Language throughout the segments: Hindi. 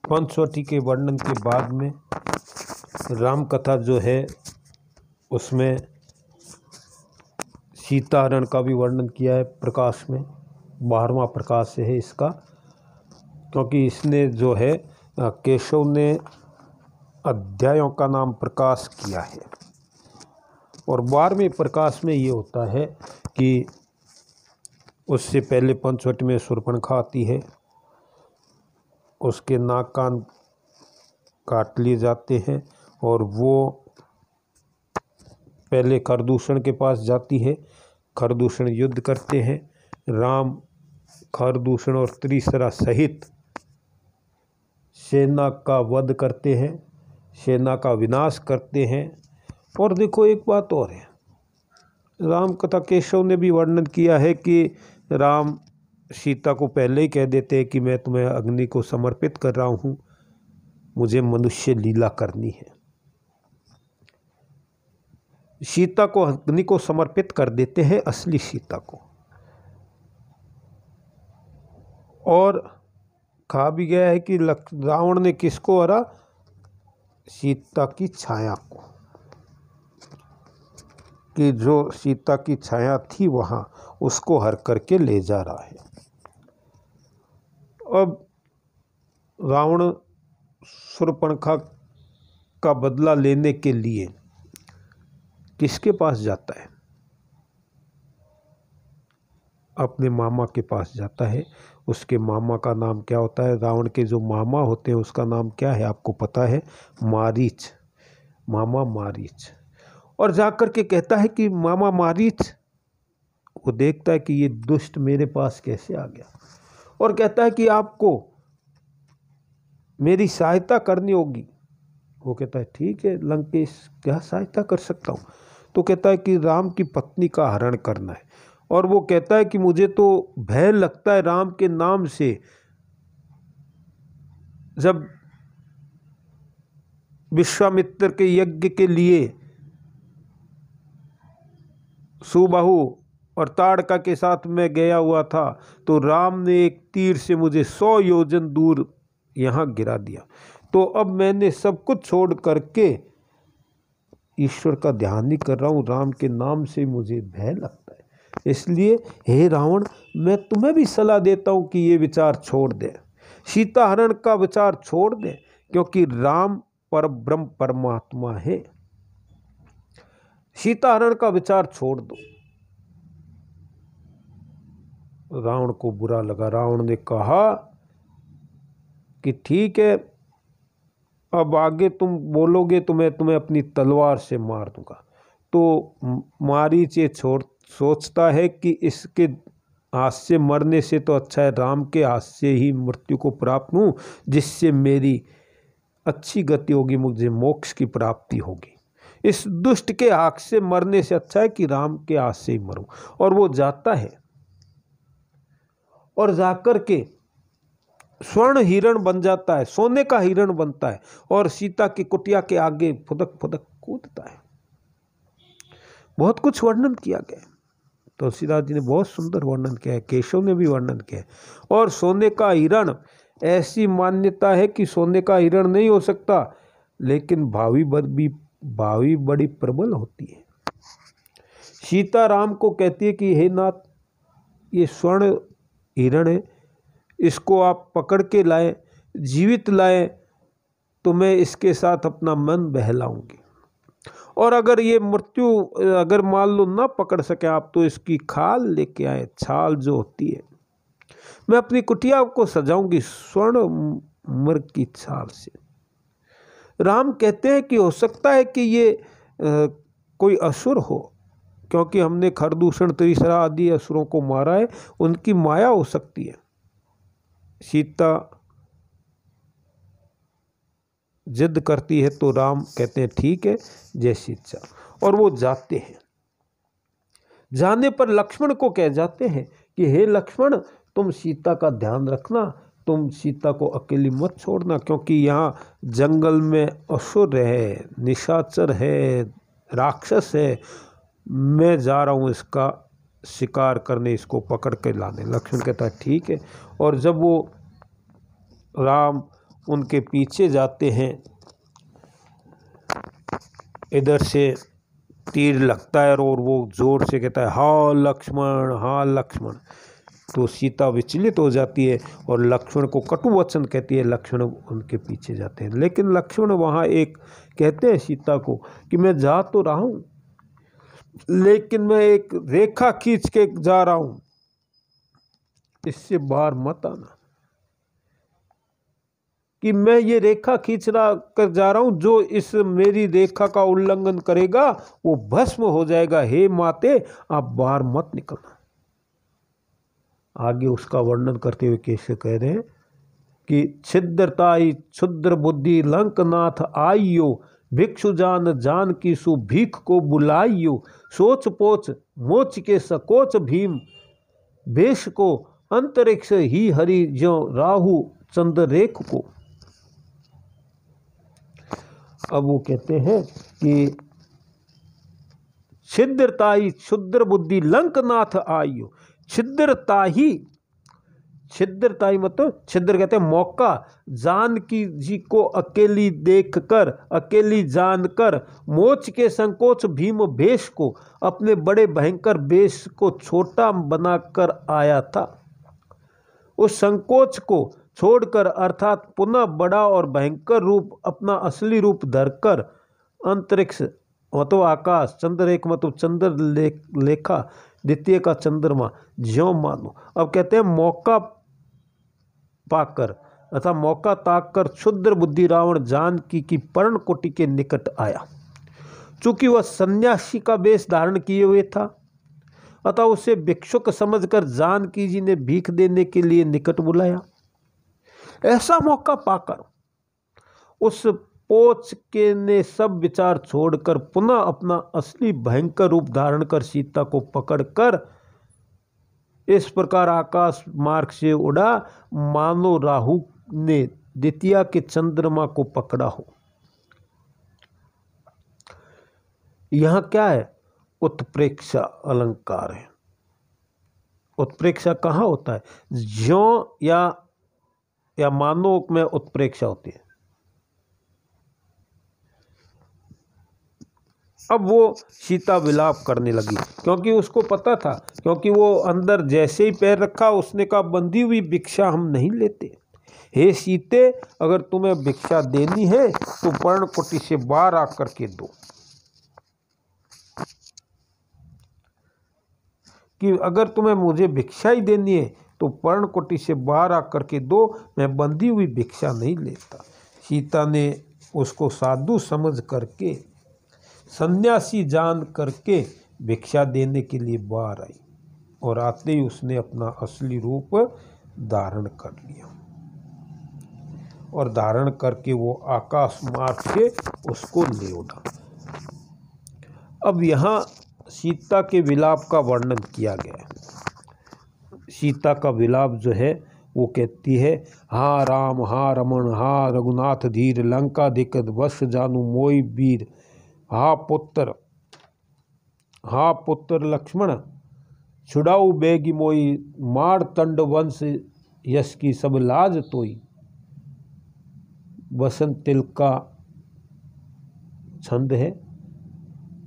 पंचवटी के वर्णन के बाद में राम कथा जो है उसमें सीता हरण का भी वर्णन किया है। प्रकाश में 12वां प्रकाश है इसका, क्योंकि इसने जो है केशव ने अध्यायों का नाम प्रकाश किया है। और 12वें प्रकाश में ये होता है कि उससे पहले पंचवटी में शूर्पणखा आती है, उसके नाक कान काट लिए जाते हैं और वो पहले खरदूषण के पास जाती है। खरदूषण युद्ध करते हैं, राम खरदूषण और त्रिसरा सहित सेना का वध करते हैं, सेना का विनाश करते हैं। और देखो एक बात और है, राम कथा केशव ने भी वर्णन किया है कि राम सीता को पहले ही कह देते हैं कि मैं तुम्हें अग्नि को समर्पित कर रहा हूँ, मुझे मनुष्य लीला करनी है। सीता को अग्नि को समर्पित कर देते हैं, असली सीता को। और कहा भी गया है कि रावण ने किसको हरा? सीता की छाया को, कि जो सीता की छाया थी वहाँ उसको हर करके ले जा रहा है। अब रावण शूर्पणखा का बदला लेने के लिए किसके पास जाता है? अपने मामा के पास जाता है। उसके मामा का नाम क्या होता है? रावण के जो मामा होते हैं उसका नाम क्या है आपको पता है? मारीच, मामा मारीच। और जाकर के कहता है कि मामा मारीच, वो देखता है कि ये दुष्ट मेरे पास कैसे आ गया, और कहता है कि आपको मेरी सहायता करनी होगी। वो कहता है ठीक है लंकेश, क्या सहायता कर सकता हूँ? तो कहता है कि राम की पत्नी का हरण करना है। और वो कहता है कि मुझे तो भय लगता है राम के नाम से। जब विश्वामित्र के यज्ञ के लिए सुबाहु और ताड़का के साथ में गया हुआ था, तो राम ने एक तीर से मुझे 100 योजन दूर यहाँ गिरा दिया। तो अब मैंने सब कुछ छोड़ करके ईश्वर का ध्यान ही कर रहा हूँ, राम के नाम से मुझे भय लगता है। इसलिए हे रावण, मैं तुम्हें भी सलाह देता हूँ कि ये विचार छोड़ दे, सीता हरण का विचार छोड़ दे, क्योंकि राम परब्रह्म परमात्मा है। सीता हरण का विचार छोड़ दो। रावण को बुरा लगा। रावण ने कहा कि ठीक है, अब आगे तुम बोलोगे तो मैं तुम्हें अपनी तलवार से मार दूंगा। तो मारीच ये सोचता है कि इसके हाथ से मरने से तो अच्छा है राम के हाथ से ही मृत्यु को प्राप्त हूँ, जिससे मेरी अच्छी गति होगी, मुझे मोक्ष की प्राप्ति होगी। इस दुष्ट के हाथ से मरने से अच्छा है कि राम के हाथ से ही मरूं। और वो जाता है और जाकर के स्वर्ण हिरण बन जाता है, सोने का हिरण बनता है, और सीता की कुटिया के आगे फुदक फुदक कूदता है। बहुत कुछ वर्णन किया गया। तुलसीदास जी ने बहुत सुंदर वर्णन किया है, केशव ने भी वर्णन किया है। और सोने का हिरण, ऐसी मान्यता है कि सोने का हिरण नहीं हो सकता, लेकिन भावी बड़ी प्रबल होती है। सीता राम को कहती है कि हे नाथ, ये स्वर्ण हिरण है, इसको आप पकड़ के लाए, जीवित लाए, तो मैं इसके साथ अपना मन बहलाऊंगी। और अगर ये मृत्यु, अगर मान लो ना पकड़ सके आप, तो इसकी खाल लेके आए, छाल जो होती है, मैं अपनी कुटिया को सजाऊंगी स्वर्ण मृग की छाल से। राम कहते हैं कि हो सकता है कि ये कोई असुर हो, क्योंकि हमने खरदूषण त्रिसरा आदि असुरों को मारा है, उनकी माया हो सकती है। सीता जिद करती है तो राम कहते हैं ठीक है, जैसी इच्छा। और वो जाते हैं। जाने पर लक्ष्मण को कह जाते हैं कि हे लक्ष्मण, तुम सीता का ध्यान रखना, तुम सीता को अकेली मत छोड़ना, क्योंकि यहाँ जंगल में असुर है, निशाचर है, राक्षस है, मैं जा रहा हूँ इसका शिकार करने, इसको पकड़ के लाने। लक्ष्मण कहता है ठीक है। और जब वो राम उनके पीछे जाते हैं। इधर से तीर लगता है और वो जोर से कहता है हाँ लक्ष्मण, हाँ लक्ष्मण। तो सीता विचलित हो जाती है और लक्ष्मण को कटु वचन कहती है। लक्ष्मण उनके पीछे जाते हैं, लेकिन लक्ष्मण वहाँ एक कहते हैं सीता को कि मैं जा तो रहा हूँ, लेकिन मैं एक रेखा खींच के जा रहा हूँ, इससे बाहर मत आना। कि मैं ये रेखा खींचना कर जा रहा हूं, जो इस मेरी रेखा का उल्लंघन करेगा वो भस्म हो जाएगा। हे माते, आप बाहर मत निकलना। आगे उसका वर्णन करते हुए कैसे कह रहे हैं कि छिद्रताई क्षुद्र बुद्धि लंकनाथ आइयो, भिक्षु जान जान की सु भीख को बुलाइयो, सोच पोच मोच के सकोच भीम, भेष को अंतरिक्ष ही हरि ज्यों राहु चंद्ररेख को। अब वो कहते हैं कि छिद्रताई क्षुद्र बुद्धि लंकनाथ आइयो। छिद्रताई मतलब छिद्र कहते हैं मौका, जानकी जी को अकेली देखकर, अकेली जानकर, मोच के संकोच भीम भेष को, अपने बड़े भयंकर भेष को छोटा बनाकर आया था। उस संकोच को छोड़कर अर्थात पुनः बड़ा और भयंकर रूप, अपना असली रूप धरकर, अंतरिक्ष मतलब आकाश, चंद्ररेख मतलब चंद्र लेखा, द्वितीय का चंद्रमा ज्यों मानो। अब कहते हैं मौका पाकर अर्थात मौका ताककर क्षुद्र बुद्धि रावण जानकी की पर्ण कोटि के निकट आया। चूंकि वह सन्यासी का वेश धारण किए हुए था, अतः उसे भिक्षुक समझकर जानकी जी ने भीख देने के लिए निकट बुलाया। ऐसा मौका पाकर उस पोच के ने सब विचार छोड़कर पुनः अपना असली भयंकर रूप धारण कर सीता को पकड़कर इस प्रकार आकाश मार्ग से उड़ा, मानो राहु ने द्वितीया के चंद्रमा को पकड़ा हो। यहां क्या है? उत्प्रेक्षा अलंकार है। उत्प्रेक्षा कहाँ होता है? ज्यों या मानो में उत्प्रेक्षा होती है। अब वो सीता विलाप करने लगी, क्योंकि उसको पता था, क्योंकि वो अंदर जैसे ही पैर रखा उसने कहा बंधी हुई भिक्षा हम नहीं लेते। हे सीते, अगर तुम्हें भिक्षा देनी है तो पर्णकुटी से बाहर आकर के दो। कि अगर तुम्हें मुझे भिक्षा ही देनी है तो पर्णकुटी से बाहर आकर के दो, मैं बंधी हुई भिक्षा नहीं लेता। सीता ने उसको साधु समझ करके, सन्यासी जान करके भिक्षा देने के लिए बाहर आई, और आते ही उसने अपना असली रूप धारण कर लिया, और धारण करके वो आकाश मार्ग से उसको ले उड़ा। अब यहाँ सीता के विलाप का वर्णन किया गया है। सीता का विलाप जो है वो कहती है, हा राम, हा रमण, हा रघुनाथ धीर, लंका दिक्कत वश जानू मोई वीर, हा पुत्र लक्ष्मण, छुड़ाऊ बेगी मोई, मार तंड वंश यश की सब लाज तोई। बसंत तिल का छंद है।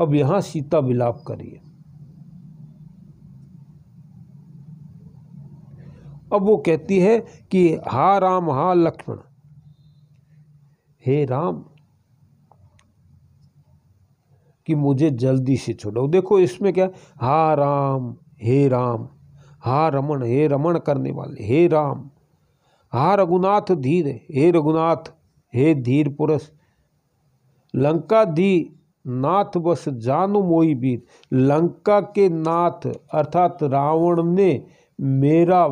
अब यहां सीता विलाप करिए। अब वो कहती है कि हा राम, हा लक्ष्मण, हे राम कि मुझे जल्दी से छुड़ाओ। देखो इसमें क्या, हा राम, हे राम, हा रमण, हे रमण करने वाले, हे राम, हा रघुनाथ धीर, हे रघुनाथ, हे धीर पुरुष, लंका दी नाथ बस जानु मोई वीर। लंका के नाथ अर्थात रावण ने मेरा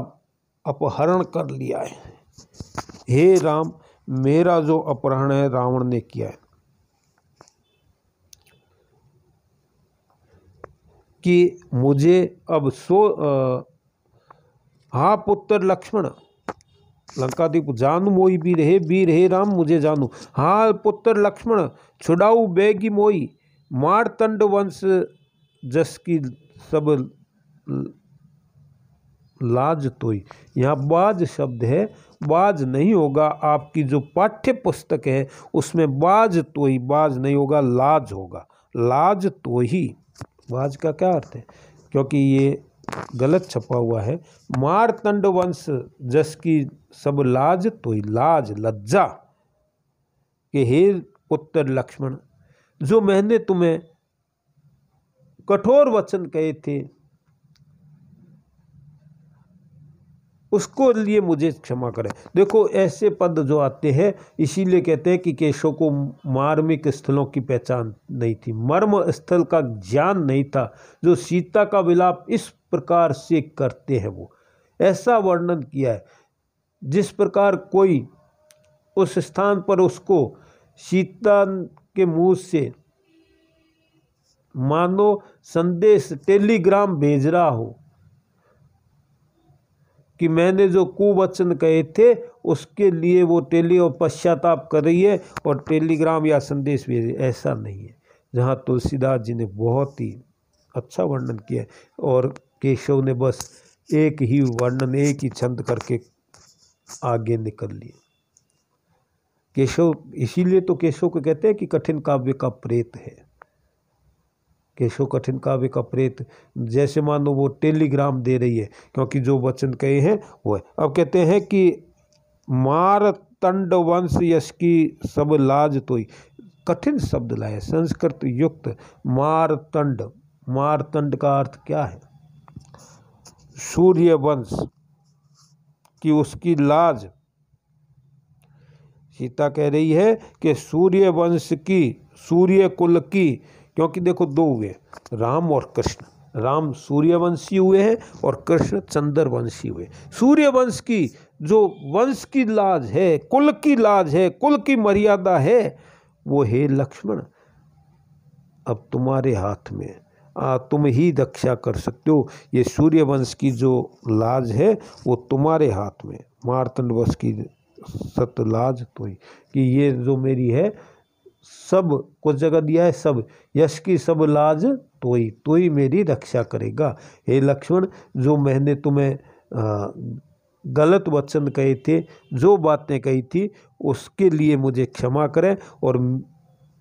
अपहरण कर लिया है। हे राम, मेरा जो अपहरण है रावण ने किया है। कि मुझे अब हा पुत्र लक्ष्मण, लंकादीप जानू मोई वीर हे राम मुझे जानू। हा पुत्र लक्ष्मण, छुड़ाऊ बेगी मोई, मार तंड वंश जस की सब लाज तोई। यहाँ बाज शब्द है, बाज नहीं होगा। आपकी जो पाठ्य पुस्तक है उसमें बाज तो ही, बाज नहीं होगा, लाज होगा, लाज तो ही। बाज का क्या अर्थ है, क्योंकि ये गलत छपा हुआ है। मारतंड वंश जस की सब लाज तो ही, लाज लज्जा कि हे पुत्र लक्ष्मण, जो मैंने तुम्हें कठोर वचन कहे थे उसको लिए मुझे क्षमा करें। देखो ऐसे पद जो आते हैं, इसीलिए कहते हैं कि केशव को मार्मिक स्थलों की पहचान नहीं थी, मर्म स्थल का ज्ञान नहीं था, जो सीता का विलाप इस प्रकार से करते हैं वो ऐसा वर्णन किया है जिस प्रकार कोई उस स्थान पर उसको सीता के मुंह से मानो संदेश टेलीग्राम भेज रहा हो कि मैंने जो कुवचन कहे थे उसके लिए वो पश्चाताप कर रही है और टेलीग्राम या संदेश भेज रही है, ऐसा नहीं है। जहाँ तुलसीदास जी ने बहुत ही अच्छा वर्णन किया है और केशव ने बस एक ही वर्णन, एक ही छंद करके आगे निकल लिए। केशव, इसीलिए तो केशव को कहते हैं कि कठिन काव्य का प्रेत है। केशव कठिन काव्य का प्रेत, जैसे मानो वो टेलीग्राम दे रही है, क्योंकि जो वचन कहे हैं वो है। अब कहते हैं कि मारतंड वंश यश की सब लाज तोई, कठिन शब्द लाए संस्कृत युक्त। मारतंड, मारतंड का अर्थ क्या है, सूर्य वंश की उसकी लाज। सीता कह रही है कि सूर्य वंश की, सूर्य कुल की, क्योंकि देखो दो हुए, राम और कृष्ण, राम सूर्यवंशी हुए हैं और कृष्ण चंद्रवंशी हुए। सूर्यवंश की जो वंश की लाज है, कुल की लाज है, कुल की मर्यादा है, वो हे लक्ष्मण अब तुम्हारे हाथ में, तुम ही रक्षा कर सकते हो। ये सूर्यवंश की जो लाज है वो तुम्हारे हाथ में, मार्तंड वंश की सतलाज तो ही, कि ये जो मेरी है, सब कुछ जगह दिया है, सब यश की सब लाज तो ही मेरी रक्षा करेगा। हे लक्ष्मण, जो मैंने तुम्हें गलत वचन कहे थे, जो बातें कही थी, उसके लिए मुझे क्षमा करें। और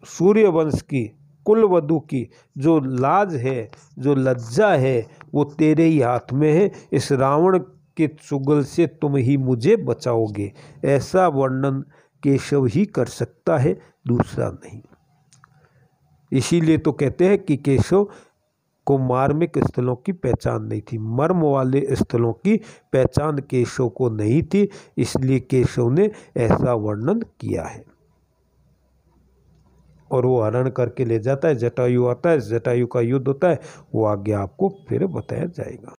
सूर्यवंश की कुलवधु की जो लाज है, जो लज्जा है, वो तेरे ही हाथ में है। इस रावण के चुगल से तुम ही मुझे बचाओगे। ऐसा वर्णन केशव ही कर सकता है, दूसरा नहीं। इसीलिए तो कहते हैं कि केशव को मार्मिक स्थलों की पहचान नहीं थी, मर्म वाले स्थलों की पहचान केशव को नहीं थी, इसलिए केशव ने ऐसा वर्णन किया है। और वो हरण करके ले जाता है, जटायु आता है, जटायु का युद्ध होता है, वो आगे आपको फिर बताया जाएगा।